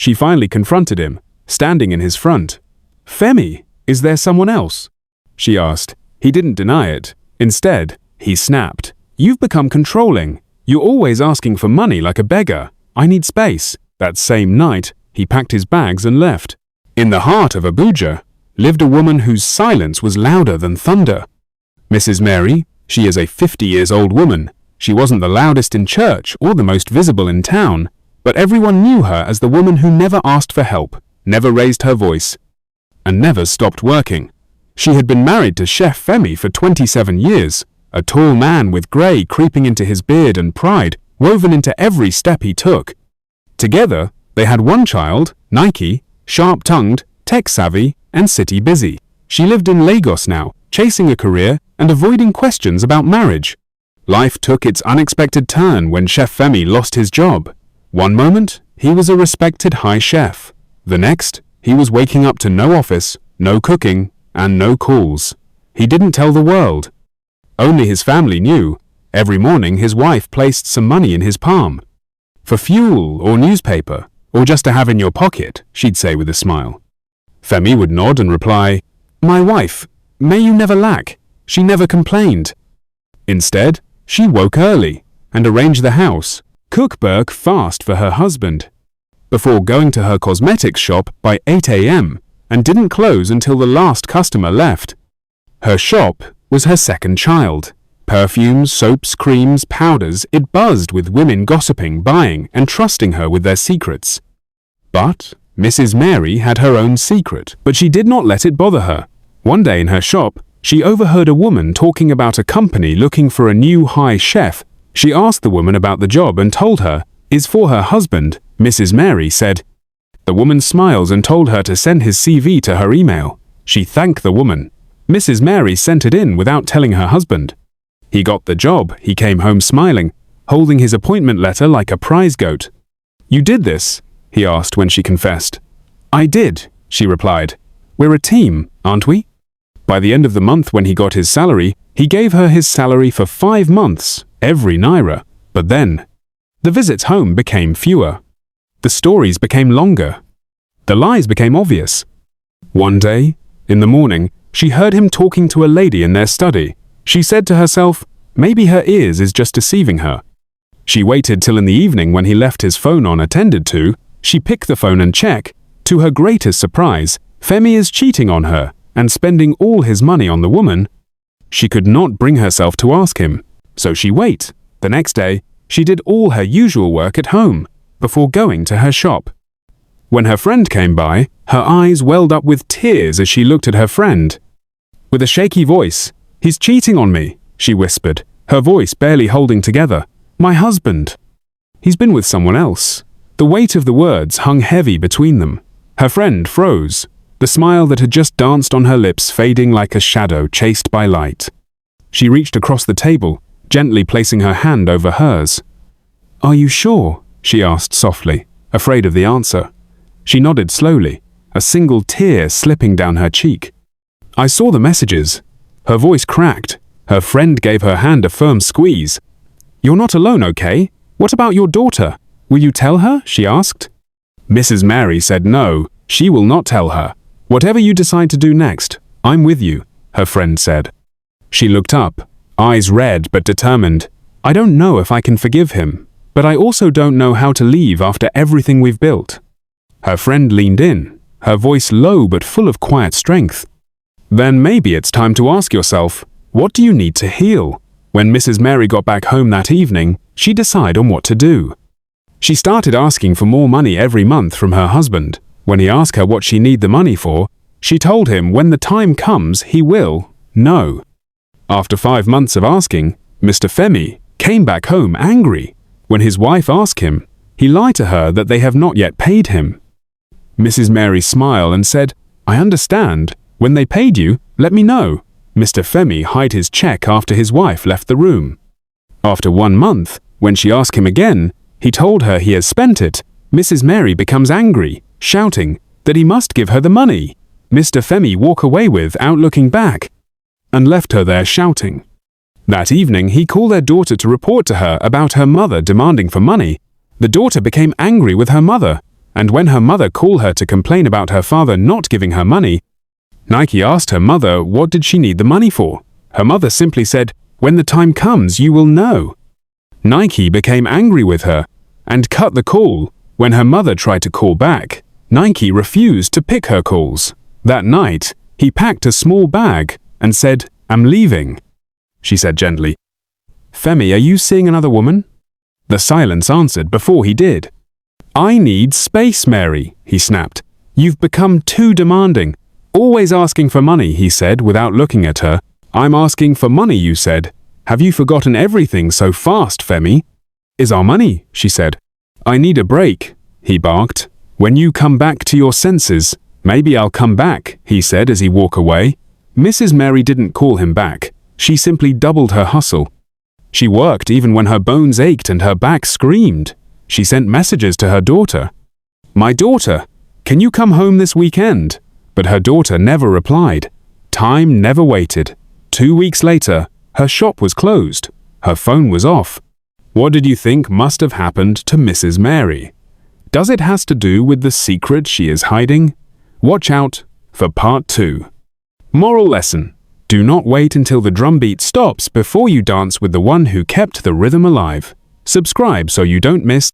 She finally confronted him, standing in his front. "Femi, is there someone else?" she asked. He didn't deny it. Instead, he snapped. "You've become controlling. You're always asking for money like a beggar. I need space." That same night, he packed his bags and left. In the heart of Abuja lived a woman whose silence was louder than thunder. Mrs. Mary, she is a 50-year-old woman. She wasn't the loudest in church or the most visible in town, but everyone knew her as the woman who never asked for help, never raised her voice, and never stopped working. She had been married to Chef Femi for 27 years, a tall man with grey creeping into his beard and pride woven into every step he took. Together, they had one child, Nike, sharp-tongued, tech-savvy, and city-busy. She lived in Lagos now, chasing a career and avoiding questions about marriage. Life took its unexpected turn when Chef Femi lost his job. One moment, he was a respected high chef. The next, he was waking up to no office, no cooking, and no calls. He didn't tell the world. Only his family knew. Every morning his wife placed some money in his palm. "For fuel or newspaper, or just to have in your pocket," she'd say with a smile. Femi would nod and reply, "My wife, may you never lack. She never complained." Instead, she woke early and arranged the house, cooked fast for her husband, before going to her cosmetics shop by 8 a.m. and didn't close until the last customer left. Her shop was her second child. Perfumes, soaps, creams, powders, it buzzed with women gossiping, buying, and trusting her with their secrets. But Mrs. Mary had her own secret, but she did not let it bother her. One day in her shop, she overheard a woman talking about a company looking for a new high chef. She asked the woman about the job and told her, "It's for her husband," Mrs. Mary said. The woman smiled and told her to send his CV to her email. She thanked the woman. Mrs. Mary sent it in without telling her husband. He got the job. He came home smiling, holding his appointment letter like a prize goat. "You did this?" he asked when she confessed. "I did," she replied. "We're a team, aren't we?" By the end of the month when he got his salary, he gave her his salary for 5 months, every naira. But then, the visits home became fewer. The stories became longer. The lies became obvious. One day, in the morning, she heard him talking to a lady in their study. She said to herself, maybe her ears is just deceiving her. She waited till in the evening when he left his phone on attended to. She picked the phone and checked. To her greatest surprise, Femi is cheating on her and spending all his money on the woman. She could not bring herself to ask him, so she waited. The next day, she did all her usual work at home before going to her shop. When her friend came by, her eyes welled up with tears as she looked at her friend. With a shaky voice, "He's cheating on me," she whispered, her voice barely holding together. "My husband. He's been with someone else." The weight of the words hung heavy between them. Her friend froze, the smile that had just danced on her lips fading like a shadow chased by light. She reached across the table, gently placing her hand over hers. "Are you sure?" she asked softly, afraid of the answer. She nodded slowly, a single tear slipping down her cheek. "I saw the messages." Her voice cracked. Her friend gave her hand a firm squeeze. "You're not alone, okay? What about your daughter? Will you tell her?" she asked. Mrs. Mary said no, she will not tell her. "Whatever you decide to do next, I'm with you," her friend said. She looked up, eyes red but determined. "I don't know if I can forgive him, but I also don't know how to leave after everything we've built." Her friend leaned in, her voice low but full of quiet strength. "Then maybe it's time to ask yourself, what do you need to heal?" When Mrs. Mary got back home that evening, she decided on what to do. She started asking for more money every month from her husband. When he asked her what she needed the money for, she told him when the time comes he will know. After 5 months of asking, Mr. Femi came back home angry. When his wife asked him, he lied to her that they have not yet paid him. Mrs. Mary smiled and said, "I understand. When they paid you, let me know." Mr. Femi hid his check after his wife left the room. After 1 month, when she asked him again, he told her he has spent it. Mrs. Mary becomes angry, shouting that he must give her the money. Mr. Femi walked away without looking back and left her there shouting. That evening, he called their daughter to report to her about her mother demanding for money. The daughter became angry with her mother And when her mother called her to complain about her father not giving her money, Nike asked her mother what did she need the money for. Her mother simply said, "When the time comes, you will know." Nike became angry with her and cut the call. When her mother tried to call back, Nike refused to pick her calls. That night, he packed a small bag and said, "I'm leaving." She said gently, "Femi, are you seeing another woman?" The silence answered before he did. "I need space, Mary," he snapped. "You've become too demanding. Always asking for money," he said without looking at her. "I'm asking for money," you said. "Have you forgotten everything so fast, Femi?" "Is our money," she said. "I need a break," he barked. "When you come back to your senses, maybe I'll come back," he said as he walked away. Mrs. Mary didn't call him back. She simply doubled her hustle. She worked even when her bones ached and her back screamed. She sent messages to her daughter. "My daughter, can you come home this weekend?" But her daughter never replied. Time never waited. 2 weeks later, her shop was closed. Her phone was off. What did you think must have happened to Mrs. Mary? Does it has to do with the secret she is hiding? Watch out for part 2. Moral lesson: do not wait until the drumbeat stops before you dance with the one who kept the rhythm alive. Subscribe so you don't miss